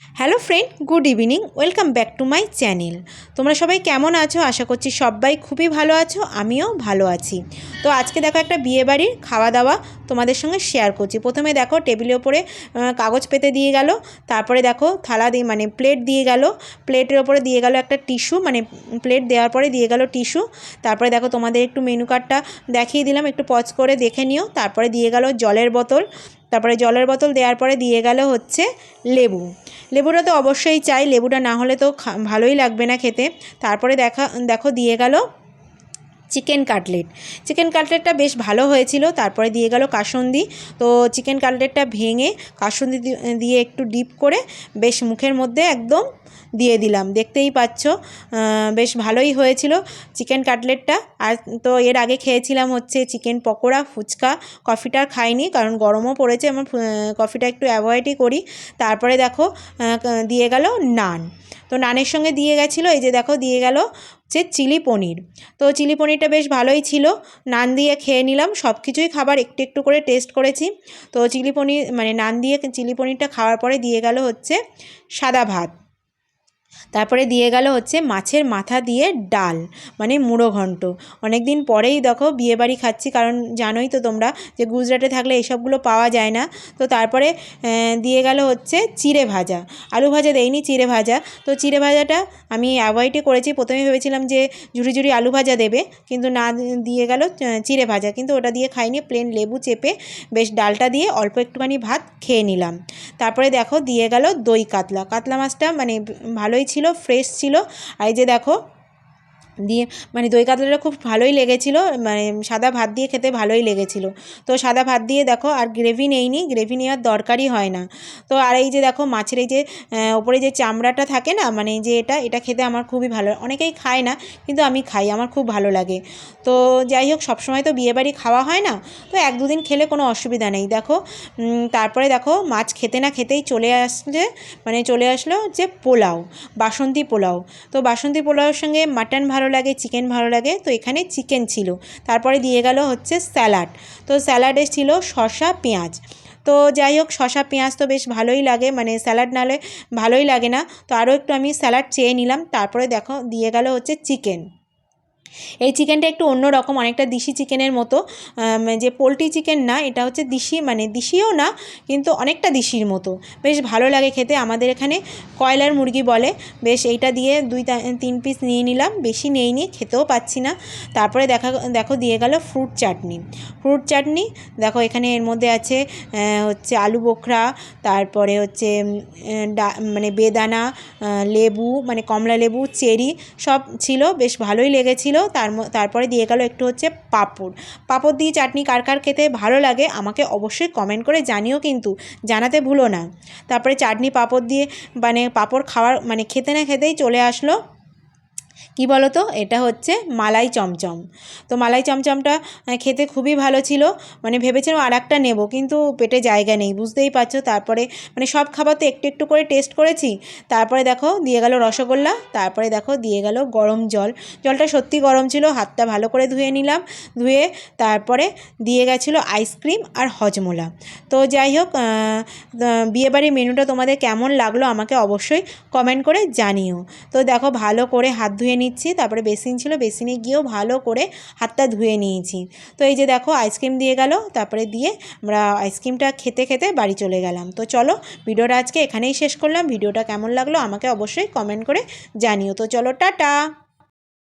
Hello friend, good evening. Welcome back to my channel. তোমরা সবাই কেমন আছো? আশা করছি সবাই খুবই ভালো আছো, আমিও ভালো আছি। তো আজকে দেখো একটা বিয়েবাড়ির খাওয়া দাওয়া তোমাদের সঙ্গে শেয়ার করছি। প্রথমে দেখো টেবিলের ওপরে কাগজ পেতে দিয়ে গেল, তারপরে দেখো থালা দিয়ে মানে প্লেট দিয়ে গেল, প্লেটের ওপরে দিয়ে গেল একটা টিস্যু, মানে প্লেট দেওয়ার পরে দিয়ে গেল টিস্যু। তারপরে দেখো তোমাদের একটু মেনু কার্ডটা দেখিয়ে দিলাম, একটু পজ করে দেখে নিও। তারপরে দিয়ে গেল জলের বোতল, তারপরে জলের বোতল দেওয়ার পরে দিয়ে গেল হচ্ছে লেবু। লেবুটা তো অবশ্যই চাই, লেবুটা না হলে তো ভালোই লাগবে না খেতে। তারপরে দেখো দিয়ে গেল চিকেন কাটলেট। চিকেন কাটলেটটা বেশ ভালো হয়েছিল। তারপরে দিয়ে গেল কাসুন্দি। তো চিকেন কাটলেটটা ভেঙে কাসুন্দি দিয়ে একটু ডিপ করে বেশ মুখের মধ্যে একদম দিয়ে দিলাম। দেখতেই পাচ্ছ বেশ ভালোই হয়েছিল চিকেন কাটলেটটা। আর তো এর আগে খেয়েছিলাম হচ্ছে চিকেন পকোড়া, ফুচকা। কফিটা খাইনি কারণ গরমও পড়েছে, আমার কফিটা একটু অ্যাভয়েডই করি। তারপরে দেখো দিয়ে গেল নান। তো নানের সঙ্গে দিয়ে গেছিলো, এই যে দেখো দিয়ে গেল হচ্ছে চিলি পনির। তো চিলি পনিরটা বেশ ভালোই ছিল। নান দিয়ে খেয়ে নিলাম, সব কিছুই খাবার একটু একটু করে টেস্ট করেছি। তো চিলি পনির মানে নান দিয়ে চিলি পনিরটা খাওয়ার পরে দিয়ে গেল হচ্ছে সাদা ভাত। তারপরে দিয়ে গেল হচ্ছে মাছের মাথা দিয়ে ডাল, মানে মুড়ো ঘন্ট। অনেক দিন পরেই দেখো বিয়েবাড়ি খাচ্ছি, কারণ জানোই তো তোমরা যে গুজরাটে থাকলে এসবগুলো পাওয়া যায় না। তো তারপরে দিয়ে গেল হচ্ছে চিড়ে ভাজা। আলু ভাজা দেয়নি, চিড়ে ভাজা। তো চিড়ে ভাজাটা আমি অ্যাভয়েডই করেছি। প্রথমে ভেবেছিলাম যে ঝুড়ি ঝুড়ি আলু ভাজা দেবে, কিন্তু না, দিয়ে গেল চিড়ে ভাজা। কিন্তু ওটা দিয়ে খাইনি, প্লেন লেবু চেপে বেশ ডালটা দিয়ে অল্প একটুখানি ভাত খেয়ে নিলাম। তারপরে দেখো দিয়ে গেল দই কাতলা। কাতলা মাছটা মানে ভালোই ছিল, ফ্রেশ ছিল। আর এই যে দেখো দিয়ে মানে দই কাতলাটা খুব ভালোই লেগেছিল, মানে সাদা ভাত দিয়ে খেতে ভালোই লেগেছিল। তো সাদা ভাত দিয়ে দেখো, আর গ্রেভি নেইনি, গ্রেভি নেওয়ার দরকারই হয় না। তো আর এই যে দেখো মাছের এই যে ওপরে যে চামড়াটা থাকে না, মানে যে এটা খেতে আমার খুবই ভালো। অনেকেই খায় না, কিন্তু আমি খাই, আমার খুব ভালো লাগে। তো যাই হোক, সবসময় তো বিয়েবাড়ি খাওয়া হয় না, তো এক দুদিন খেলে কোনো অসুবিধা নেই। দেখো তারপরে দেখো মাছ খেতে না খেতেই চলে আসলো যে পোলাও, বাসন্তী পোলাও। তো বাসন্তী পোলাওয়ের সঙ্গে মাটন ভালো লাগে, চিকেন ভালো লাগে, তো এখানে চিকেন ছিল। তারপরে দিয়ে গেল হচ্ছে স্যালাড। তো স্যালাডে ছিল শসা, পেঁয়াজ। তো যাই হোক, শসা পেঁয়াজ তো বেশ ভালোই লাগে, মানে স্যালাড নাহলে ভালোই লাগে না। তো আরও একটু আমি স্যালাড চেয়ে নিলাম। তারপরে দেখো দিয়ে গেল হচ্ছে চিকেন। এই চিকেনটা একটু অন্য রকম, অনেকটা দেশি চিকেনের মতো, যে পোলট্রি চিকেন না, এটা হচ্ছে দেশি, মানে দেশিও না কিন্তু অনেকটা দেশির মতো। বেশ ভালো লাগে খেতে, আমাদের এখানে কয়লার মুরগি বলে। বেশ এইটা দিয়ে 2-3 পিস নিয়ে নিলাম, বেশি নেইনি, খেতেও পাচ্ছি না। তারপরে দেখো দিয়ে গেল ফ্রুট চাটনি। ফ্রুট চাটনি দেখো এখানে এর মধ্যে আছে হচ্ছে আলু বোখরা, তারপরে হচ্ছে মানে বেদানা, লেবু মানে কমলা লেবু, চেরি সব ছিল, বেশ ভালোই লেগেছিল। তারপরে দিয়ে গেল একটু হচ্ছে পাঁপড় দিয়ে চাটনি কার কার খেতে ভালো লাগে আমাকে অবশ্যই কমেন্ট করে জানিও, কিন্তু জানাতে ভুলো না। তারপরে চাটনি পাঁপড় দিয়ে মানে পাঁপড় খাওয়ার মানে খেতে না খেতেই চলে আসলো কি বলো তো, এটা হচ্ছে মালাই চমচম। তো মালাই চমচমটা খেতে খুবই ভালো ছিল, মানে ভেবেছিলাম আর একটা নেবো, কিন্তু পেটে জায়গা নেই, বুঝতেই পারছো। তারপরে মানে সব খাবার তো একটু একটু করে টেস্ট করেছি। তারপরে দেখো দিয়ে গেল রসগোল্লা, তারপরে দেখো দিয়ে গেল গরম জল। জলটা সত্যি গরম ছিল, হাতটা ভালো করে ধুয়ে নিলাম, ধুয়ে তারপরে দিয়ে গেছিলো আইসক্রিম আর হজমোলা। তো যাই হোক, বিয়েবাড়ির মেনুটা তোমাদের কেমন লাগলো আমাকে অবশ্যই কমেন্ট করে জানিও। তো দেখো ভালো করে হাত ধুয়ে নিচ্ছি, তারপরে বেসিন ছিল, বেসিনে গিয়েও ভালো করে হাতটা ধুয়ে নিয়েছি। তো এই যে দেখো আইসক্রিম দিয়ে গেল, তারপরে দিয়ে আমরা আইসক্রিমটা খেতে খেতে বাড়ি চলে গেলাম। তো চলো, ভিডিওটা আজকে এখানেই শেষ করলাম। ভিডিওটা কেমন লাগলো আমাকে অবশ্যই কমেন্ট করে জানিও। তো চলো, টাটা।